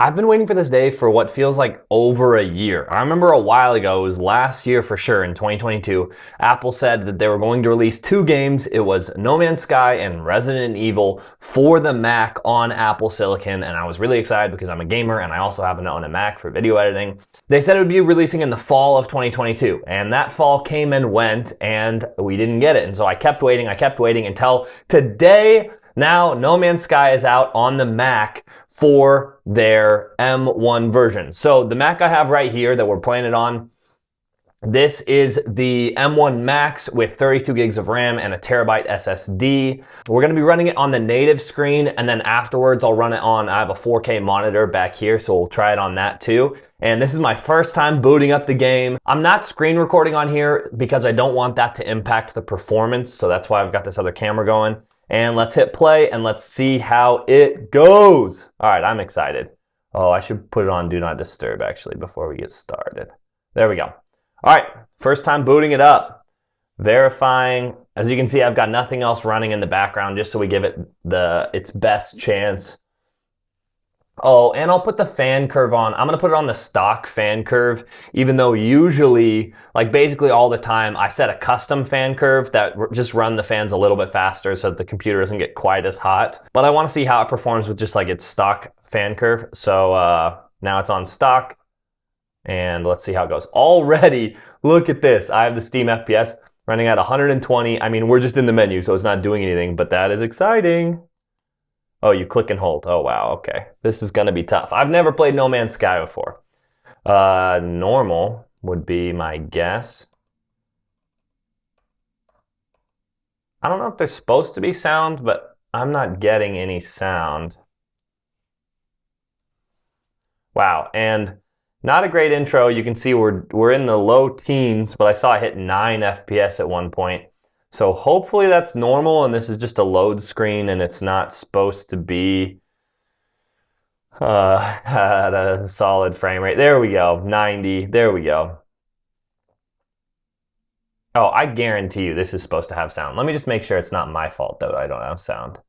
I've been waiting for this day for what feels like over a year. I remember a while ago, it was last year for sure, in 2022, Apple said that they were going to release two games. It was No Man's Sky and Resident Evil for the Mac on Apple Silicon, and I was really excited because I'm a gamer and I also happen to own a Mac for video editing. They said it would be releasing in the fall of 2022, and that fall came and went, and we didn't get it. And so I kept waiting until today. Now, No Man's Sky is out on the Mac for their M1 version. So the Mac I have right here that we're playing it on, this is the M1 Max with 32 gigs of RAM and a terabyte SSD. We're gonna be running it on the native screen, and then afterwards I'll run it on, I have a 4K monitor back here, so we'll try it on that too. And this is my first time booting up the game. I'm not screen recording on here because I don't want that to impact the performance, so that's why I've got this other camera going. And let's hit play and let's see how it goes. All right, I'm excited. Oh, I should put it on Do Not Disturb actually before we get started. There we go. All right, first time booting it up. Verifying. As you can see, I've got nothing else running in the background just so we give it its best chance. Oh, and I'll put the fan curve on. I'm gonna put it on the stock fan curve, even though usually, like basically all the time, I set a custom fan curve that just run the fans a little bit faster so that the computer doesn't get quite as hot. But I wanna see how it performs with just like its stock fan curve. So now it's on stock, and let's see how it goes. Already, look at this. I have the Steam FPS running at 120. I mean, we're just in the menu, so it's not doing anything, but that is exciting. Oh, you click and hold. Oh, wow. Okay. This is going to be tough. I've never played No Man's Sky before. Normal would be my guess. I don't know if there's supposed to be sound, but I'm not getting any sound. Wow. And not a great intro. You can see we're in the low teens, but I saw I hit 9 FPS at one point. So hopefully that's normal and this is just a load screen and it's not supposed to be at a solid frame rate. There we go, 90, there we go. Oh, I guarantee you this is supposed to have sound. Let me just make sure it's not my fault though I don't have sound.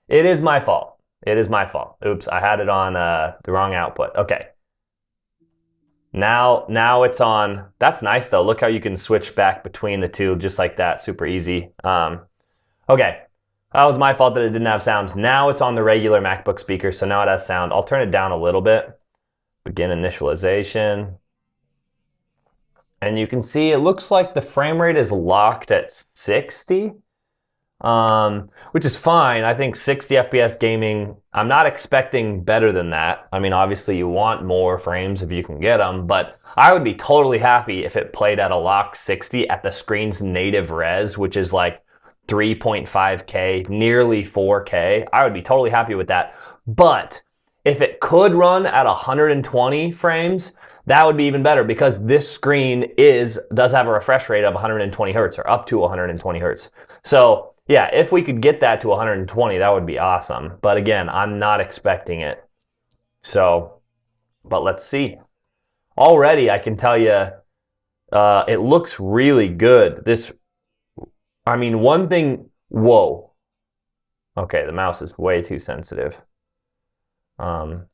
It is my fault. It is my fault. Oops, I had it on the wrong output. Okay. Now it's on. That's nice though. Look how you can switch back between the two just like that. Super easy. Okay. That was my fault that it didn't have sound. Now it's on the regular MacBook speaker, so now it has sound. I'll turn it down a little bit. Begin initialization. And you can see it looks like the frame rate is locked at 60. Which is fine. I think 60 FPS gaming, I'm not expecting better than that. I mean, obviously you want more frames if you can get them, but I would be totally happy if it played at a lock 60 at the screen's native res, which is like 3.5K, nearly 4K. I would be totally happy with that. But if it could run at 120 frames, that would be even better because this screen does have a refresh rate of 120 hertz or up to 120 hertz. So yeah, if we could get that to 120, that would be awesome. But again, I'm not expecting it. So, but let's see. Already, I can tell you, it looks really good. I mean, one thing, whoa. Okay, the mouse is way too sensitive. I'm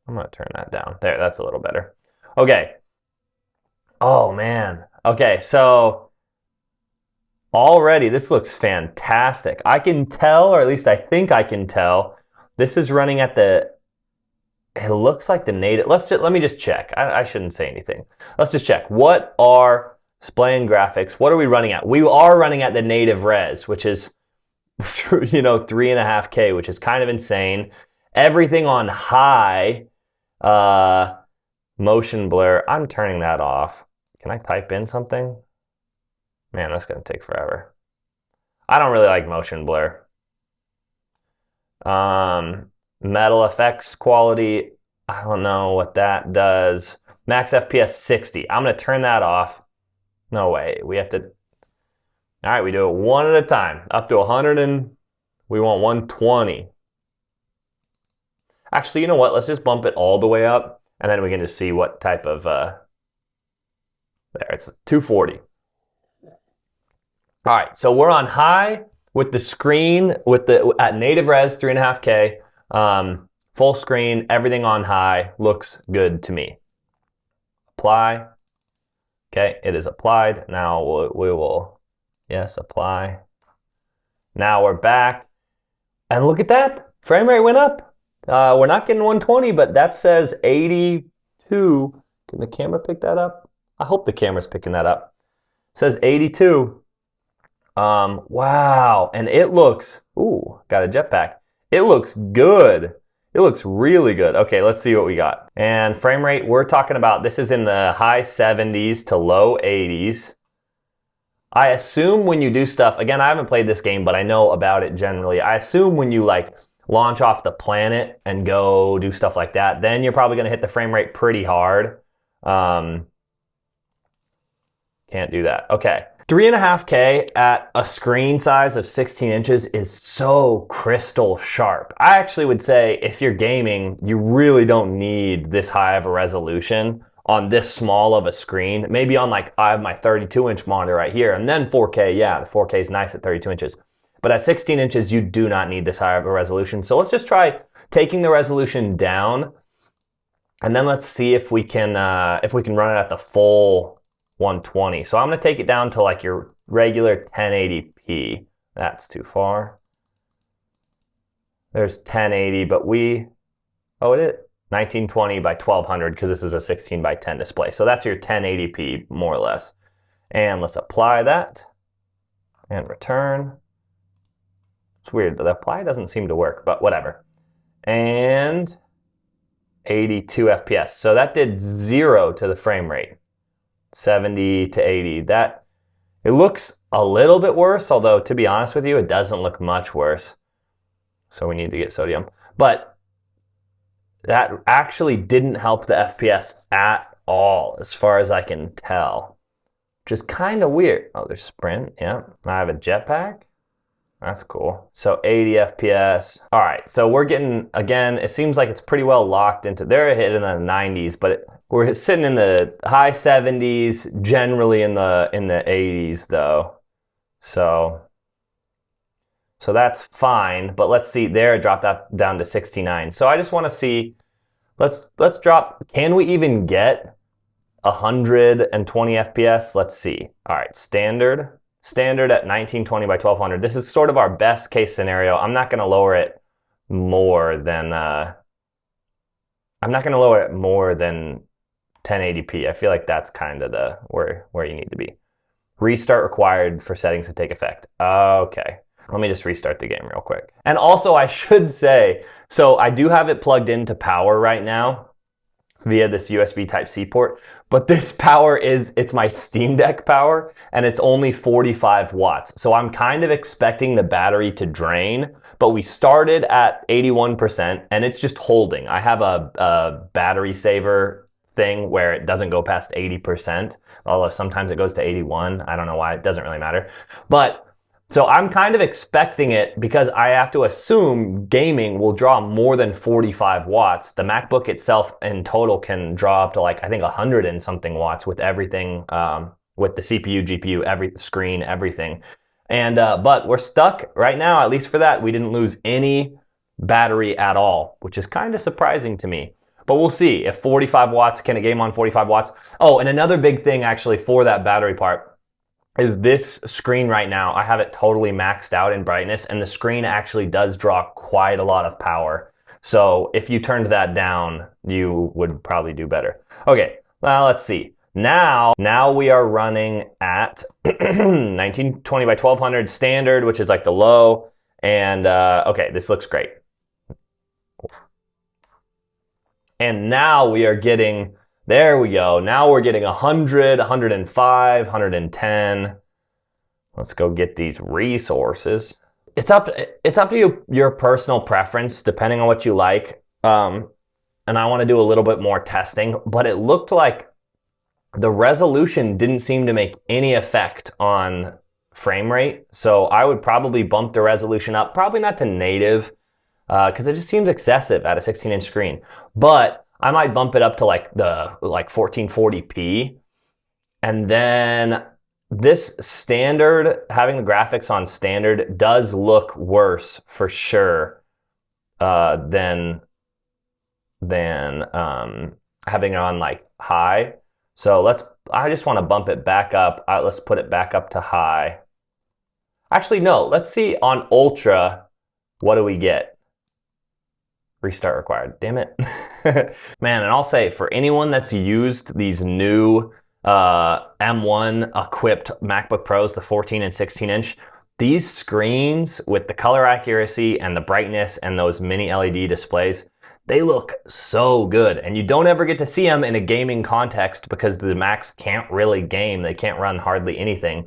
gonna turn that down. There, that's a little better. Okay. Oh man. Okay, so already, this looks fantastic. I can tell, or at least I think I can tell, this is running at it looks like the native, let me just check. I shouldn't say anything. Let's just check. What are display and graphics? What are we running at? We are running at the native res, which is, 3.5K, which is kind of insane. Everything on high, motion blur, I'm turning that off. Can I type in something? Man, that's going to take forever. I don't really like motion blur. Metal effects quality, I don't know what that does. Max FPS 60. I'm going to turn that off. No way. We have to. All right, we do it one at a time. Up to 100 and we want 120. Actually, you know what? Let's just bump it all the way up and then we can just see what type of. There, it's 240. All right, so we're on high with the screen at native res 3.5K. full screen, everything on high, looks good to me. Apply. Okay, it is applied. Now we will, yes, apply. Now we're back. And look at that, frame rate went up. We're not getting 120, but that says 82. Can the camera pick that up? I hope the camera's picking that up. It says 82. Wow, and it looks, ooh, got a jetpack. It looks good. It looks really good. Okay, let's see what we got. And frame rate, we're talking about, this is in the high 70s to low 80s. I assume when you do stuff, again, I haven't played this game, but I know about it generally. I assume when you like launch off the planet and go do stuff like that, then you're probably gonna hit the frame rate pretty hard. Can't do that. Okay. 3.5K at a screen size of 16 inches is so crystal sharp. I actually would say if you're gaming, you really don't need this high of a resolution on this small of a screen. Maybe on like, I have my 32-inch monitor right here, and then 4K, yeah, the 4K is nice at 32 inches. But at 16 inches, you do not need this high of a resolution. So let's just try taking the resolution down, and then let's see if we can run it at the full 120. So I'm going to take it down to like your regular 1080p. That's too far. There's 1080, but oh, it is 1920 by 1200 because this is a 16 by 10 display. So that's your 1080p more or less. And let's apply that and return. It's weird, the apply doesn't seem to work, but whatever. And 82 FPS. So that did 0 to the frame rate. 70 to 80. That, it looks a little bit worse, although to be honest with you, it doesn't look much worse. So we need to get sodium. But that actually didn't help the FPS at all, as far as I can tell. Which is kind of weird. Oh, there's sprint, yeah. I have a jetpack. That's cool. So 80 FPS. All right, so we're getting, again, it seems like it's pretty well locked into, they're hitting the 90s, but we're sitting in the high 70s, generally in the 80s though. So that's fine, but let's see, there it dropped that down to 69. So I just want to see, let's drop, can we even get 120 FPS? Let's see. All right, standard at 1920 by 1200. This is sort of our best case scenario. I'm not going to lower it more than 1080p. I feel like that's kind of the where you need to be. Restart required for settings to take effect. Okay. Let me just restart the game real quick. And also I should say, so I do have it plugged into power right now via this USB Type-C port, but this power it's my Steam Deck power, and it's only 45 watts. So I'm kind of expecting the battery to drain, but we started at 81% and it's just holding. I have a battery saver thing where it doesn't go past 80%, although sometimes it goes to 81. I don't know why, it doesn't really matter. But so I'm kind of expecting it because I have to assume gaming will draw more than 45 watts. The MacBook itself in total can draw up to like, I think 100 and something watts with everything, with the CPU, GPU, every screen, everything. And, but we're stuck right now, at least for that. We didn't lose any battery at all, which is kind of surprising to me. But we'll see if 45 watts, can a game on 45 watts? Oh, and another big thing actually for that battery part is this screen right now. I have it totally maxed out in brightness, and the screen actually does draw quite a lot of power. So if you turned that down, you would probably do better. Okay, well, let's see. Now we are running at 1920 by 1200 standard, which is like the low. And okay, this looks great. And now we are getting, there we go. Now we're getting 100, 105, 110. Let's go get these resources. It's up to you, your personal preference, depending on what you like. And I want to do a little bit more testing, but it looked like the resolution didn't seem to make any effect on frame rate. So I would probably bump the resolution up, probably not to native, because it just seems excessive at a 16-inch screen. But I might bump it up to like 1440p. And then this standard, having the graphics on standard does look worse for sure than than having it on like high. So I just want to bump it back up. Let's put it back up to high. Actually, no, let's see on ultra, what do we get? Restart required, damn it. Man, and I'll say, for anyone that's used these new M1 equipped MacBook Pros, the 14 and 16 inch, these screens with the color accuracy and the brightness and those mini LED displays, they look so good. And you don't ever get to see them in a gaming context because the Macs can't really game. They can't run hardly anything.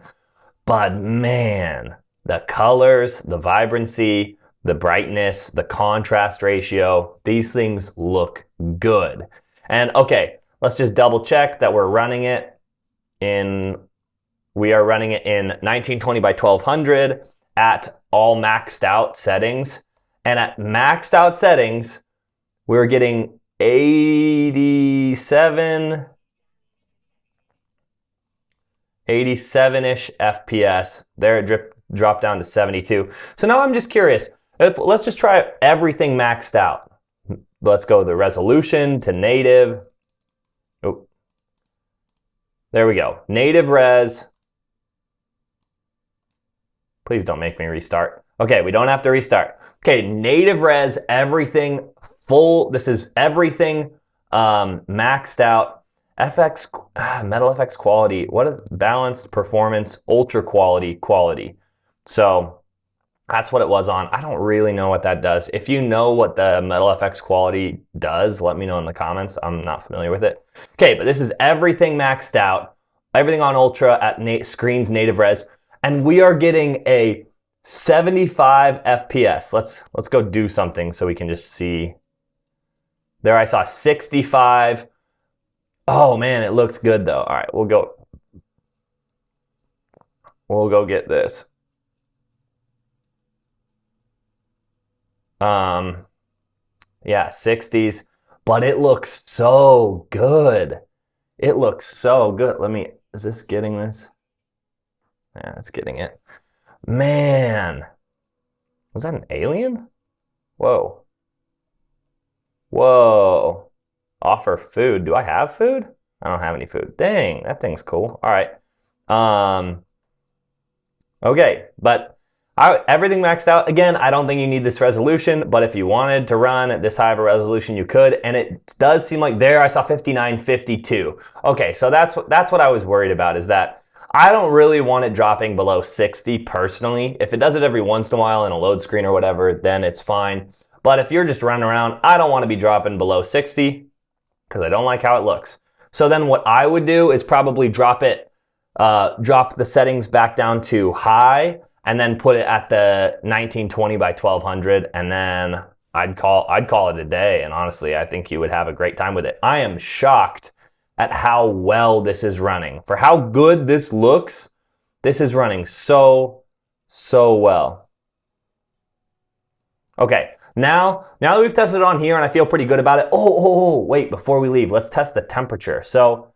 But man, the colors, the vibrancy, the brightness, the contrast ratio, these things look good. And okay, let's just double check that we're running it in, we are running it in 1920 by 1200 at all maxed out settings. And at maxed out settings, we're getting 87-ish FPS. There it dropped down to 72. So now I'm just curious, let's just try everything maxed out. Let's go the resolution to native. Oh, there we go. Native res. Please don't make me restart. Okay, we don't have to restart. Okay, native res, everything full. This is everything maxed out. FX, Metal FX quality. What a balanced performance, ultra quality. So that's what it was on. I don't really know what that does. If you know what the Metal FX quality does, let me know in the comments. I'm not familiar with it. Okay, but this is everything maxed out. Everything on ultra at screens native res. And we are getting a 75 FPS. Let's go do something so we can just see. There I saw 65. Oh man, it looks good though. All right, we'll go get this. Yeah, 60s, but it looks so good. It looks so good. Is this getting this? Yeah, it's getting it. Man, was that an alien? Whoa. Whoa. Offer food. Do I have food? I don't have any food. Dang, that thing's cool. All right. Okay, but everything maxed out. Again, I don't think you need this resolution, but if you wanted to run at this high of a resolution, you could. And it does seem like there I saw 59, 52. Okay, so that's what I was worried about, is that I don't really want it dropping below 60 personally. If it does it every once in a while in a load screen or whatever, then it's fine. But if you're just running around, I don't want to be dropping below 60 because I don't like how it looks. So then what I would do is probably drop the settings back down to high and then put it at the 1920 by 1200, and then I'd call it a day. And honestly, I think you would have a great time with it. I am shocked at how well this is running. For how good this looks, this is running so well. Okay, now that we've tested it on here and I feel pretty good about it, wait, before we leave, let's test the temperature. So,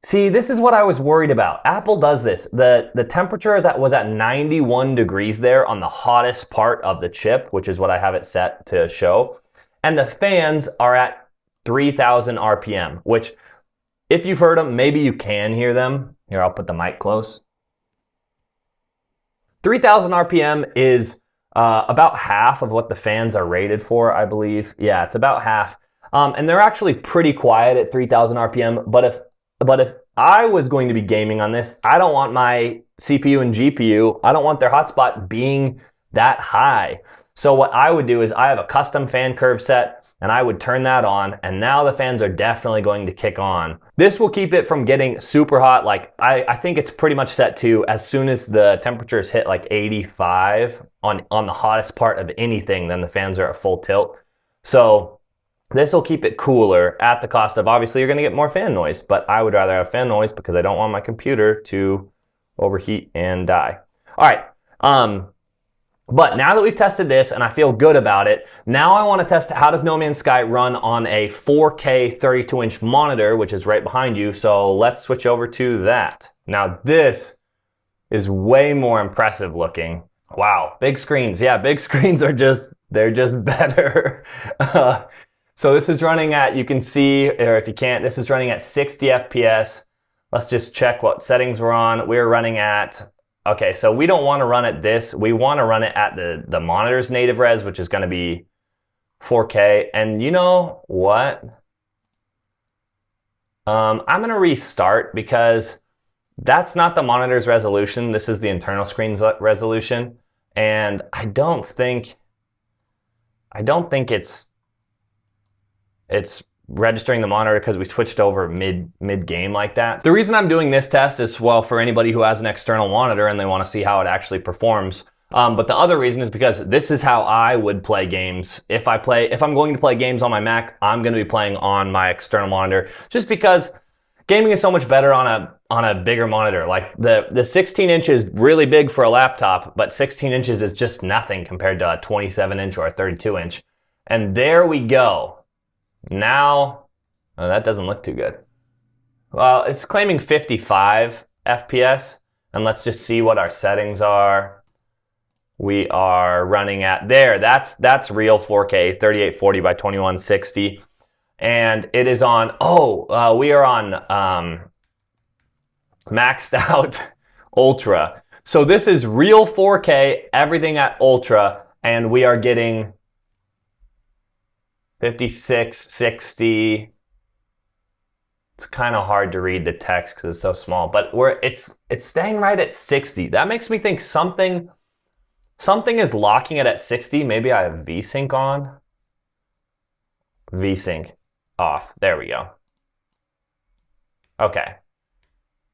see, this is what I was worried about. Apple does this. The temperature was at 91 degrees there on the hottest part of the chip, which is what I have it set to show. And the fans are at 3000 RPM, which, if you've heard them, maybe you can hear them. Here, I'll put the mic close. 3000 RPM is about half of what the fans are rated for, I believe. Yeah, it's about half. And they're actually pretty quiet at 3000 RPM. But if I was going to be gaming on this, I don't want my CPU and GPU, I don't want their hotspot being that high. So what I would do is I have a custom fan curve set, and I would turn that on, and now the fans are definitely going to kick on. This will keep it from getting super hot. Like I think it's pretty much set to, as soon as the temperatures hit like 85 on the hottest part of anything, then the fans are at full tilt. So this will keep it cooler at the cost of, obviously you're gonna get more fan noise, but I would rather have fan noise because I don't want my computer to overheat and die. All right. But now that we've tested this and I feel good about it, now I want to test how does No Man's Sky run on a 4K 32-inch monitor, which is right behind you. So let's switch over to that. Now this is way more impressive looking. Wow, big screens. Yeah, big screens are they're just better. So this is running at, you can see, or if you can't, this is running at 60 FPS. Let's just check what settings we're on. We're running at, okay, so we don't want to run at this. We want to run it at the monitor's native res, which is going to be 4K. And you know what? I'm going to restart because that's not the monitor's resolution. This is the internal screen's resolution. And I don't think it's registering the monitor because we switched over mid-game like that. The reason I'm doing this test is, well, for anybody who has an external monitor and they want to see how it actually performs. But the other reason is because this is how I would play games. If I'm going to play games on my Mac, I'm going to be playing on my external monitor, just because gaming is so much better on a bigger monitor. Like the 16 inch is really big for a laptop, but 16 inches is just nothing compared to a 27 inch or a 32 inch. And there we go. Now, oh, that doesn't look too good. Well, it's claiming 55 FPS, and let's just see what our settings are. We are running at there. That's real 4K, 3840 by 2160, and it is on. We are on maxed out Ultra. So this is real 4K, everything at Ultra, and we are getting 56, 60. It's kind of hard to read the text because it's so small, but it's staying right at 60. That makes me think something is locking it at 60. Maybe I have VSync on. VSync off. There we go. Okay.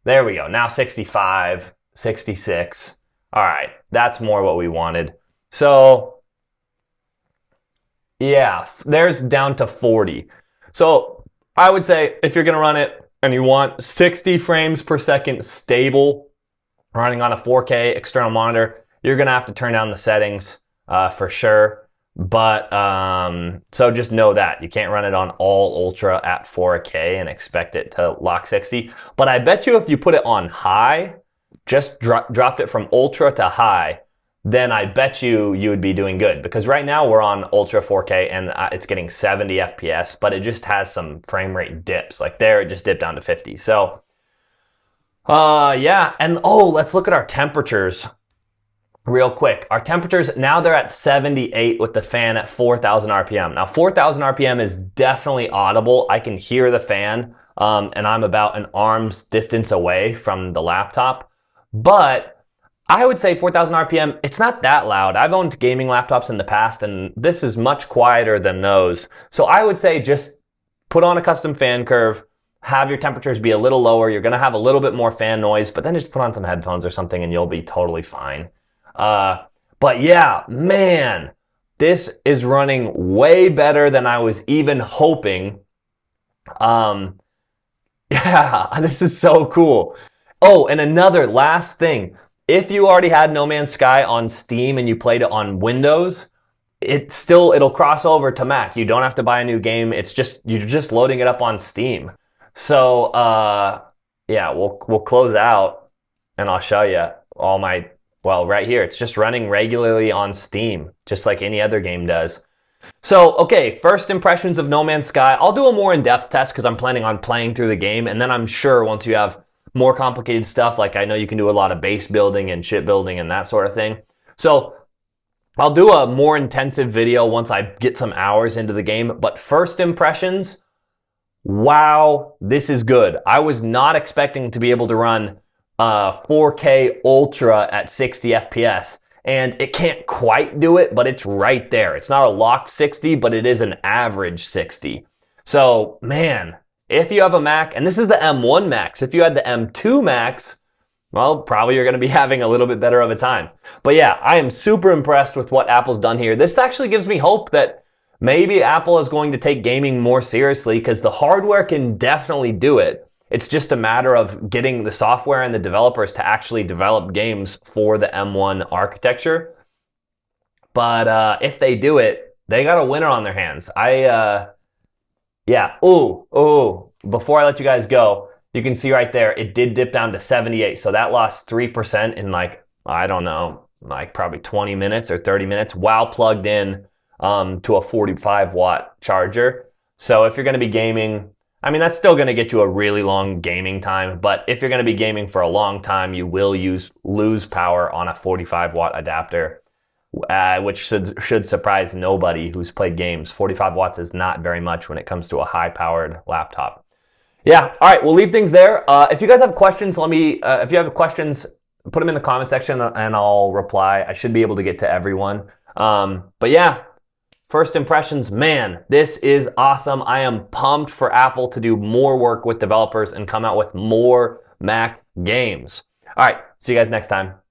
There we go. Now 65, 66. All right. That's more what we wanted. So yeah, there's down to 40. So I would say if you're going to run it and you want 60 frames per second stable running on a 4K external monitor, you're going to have to turn down the settings for sure. But so just know that you can't run it on all Ultra at 4K and expect it to lock 60. But I bet you if you put it on high, just dropped it from Ultra to high, then I bet you would be doing good, because right now we're on Ultra 4K and it's getting 70 FPS, but it just has some frame rate dips. Like there, it just dipped down to 50. So, yeah. And let's look at our temperatures real quick. Our temperatures, now they're at 78 with the fan at 4,000 RPM. Now, 4,000 RPM is definitely audible. I can hear the fan, and I'm about an arm's distance away from the laptop. But I would say 4,000 RPM, it's not that loud. I've owned gaming laptops in the past, and this is much quieter than those. So I would say just put on a custom fan curve, have your temperatures be a little lower. You're going to have a little bit more fan noise, but then just put on some headphones or something and you'll be totally fine. But yeah, man, this is running way better than I was even hoping. Yeah, this is so cool. Oh, and another last thing. If you already had No Man's Sky on Steam and you played it on Windows, it'll cross over to Mac. You don't have to buy a new game. You're just loading it up on Steam. So yeah, we'll close out and I'll show you right here. It's just running regularly on Steam, just like any other game does. So, okay, first impressions of No Man's Sky. I'll do a more in-depth test because I'm planning on playing through the game, and then I'm sure once you have more complicated stuff, like I know you can do a lot of base building and ship building and that sort of thing. So I'll do a more intensive video once I get some hours into the game. But first impressions, wow, this is good. I was not expecting to be able to run 4K Ultra at 60 FPS. And it can't quite do it, but it's right there. It's not a locked 60, but it is an average 60. So, man, if you have a Mac, and this is the M1 Max, if you had the M2 Max, well, probably you're going to be having a little bit better of a time. But yeah, I am super impressed with what Apple's done here. This actually gives me hope that maybe Apple is going to take gaming more seriously, because the hardware can definitely do it. It's just a matter of getting the software and the developers to actually develop games for the M1 architecture. But if they do it, they got a winner on their hands. Yeah. Before I let you guys go, you can see right there, it did dip down to 78. So that lost 3% in I don't know, probably 20 minutes or 30 minutes while plugged in to a 45 watt charger. So if you're going to be gaming, I mean, that's still going to get you a really long gaming time, but if you're going to be gaming for a long time, you will lose power on a 45-watt adapter, which should surprise nobody who's played games. 45 watts is not very much when it comes to a high-powered laptop. Yeah, all right, we'll leave things there. If you guys have questions, if you have questions, put them in the comment section and I'll reply. I should be able to get to everyone. But yeah, first impressions, man, this is awesome. I am pumped for Apple to do more work with developers and come out with more Mac games. All right, see you guys next time.